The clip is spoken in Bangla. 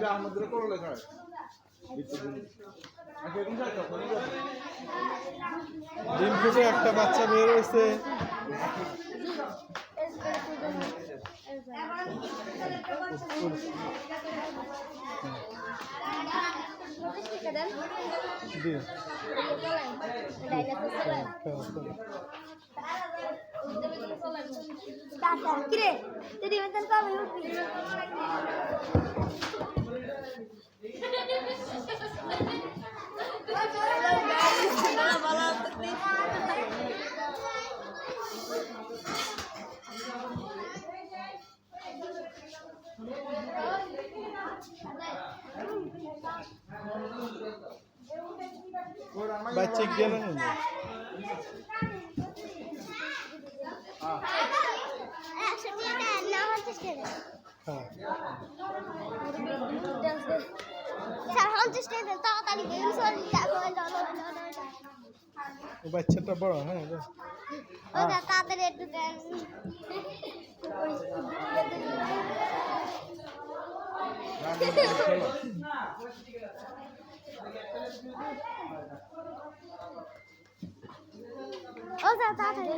আমাদের করলে খায় ডিম ফুটে একটা বাচ্চা বের হয়েছে। Baca gelen ini. বাচ্চাটা বড় হ্যাঁ ওটা তাড়াতাড়ি একটু দেন ও যা তাড়াতাড়ি